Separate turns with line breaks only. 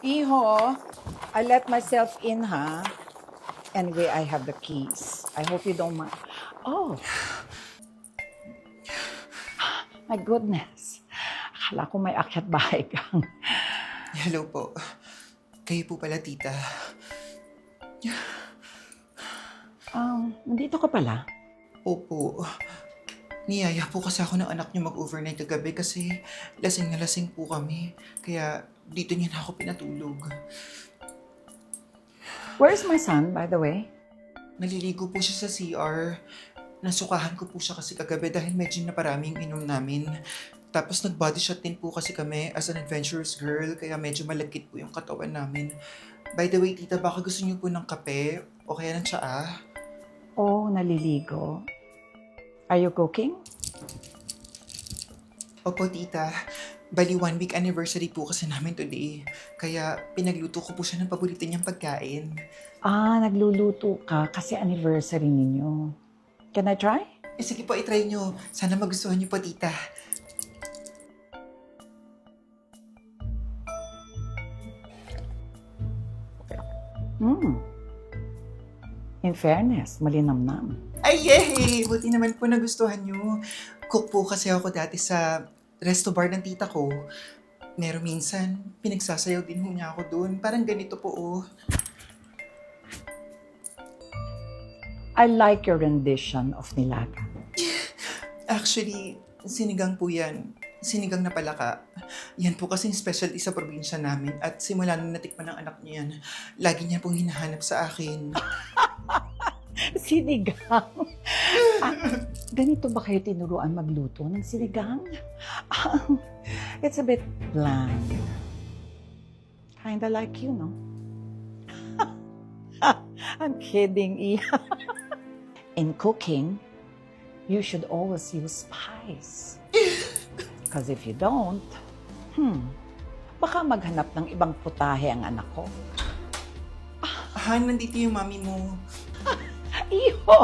Iho, I let myself in, ha? Anyway, I have the keys. I hope you don't mind. Oh. My goodness. Akala ko may akyat bahay kang.
Hello po. Kayo po pala, tita.
Nandito ka pala?
Opo. Niyaya po kasi ako ng anak niyo mag-overnight kagabi kasi lasing na lasing po kami. Kaya dito niya na ako pinatulog.
Where's my son, by the way?
Naliligo po siya sa CR. Nasukahan ko po siya kasi kagabi dahil medyo naparaming inom namin. Tapos nag-body shot din po kasi kami as an adventurous girl kaya medyo malagkit po yung katawan namin. By the way, tita, baka gusto niyo po ng kape o kaya ng tsaa?
Oh, naliligo. Are you cooking?
Opo, tita. Bali, 1 week anniversary po kasi namin today. Kaya pinagluto ko po siya ng paborito niyang pagkain.
Nagluluto ka kasi anniversary ninyo. Can I try?
Sige po, itry niyo. Sana magustuhan niyo po, tita.
In fairness, malinamnam.
Ay, yay! Buti naman po nagustuhan niyo. Cook po kasi ako dati sa resto bar ng tita ko. Meron minsan, pinagsasayaw din ho niya ako doon. Parang ganito po, oh.
I like your rendition of Nilaga.
Actually, sinigang po yan. Sinigang na palaka. Yan po kasing specialty sa probinsya namin at simula nung natikman ng anak niya yan, lagi niya pong hinahanap sa akin.
Sinigang? Ganito ba kayo tinuruan magluto ng sinigang? It's a bit bland. Kinda like you, no? I'm kidding, Iha. In cooking, you should always use spice. Because if you don't, baka maghanap ng ibang putahe ang anak ko.
Han, nandito yung mami mo.
Iho!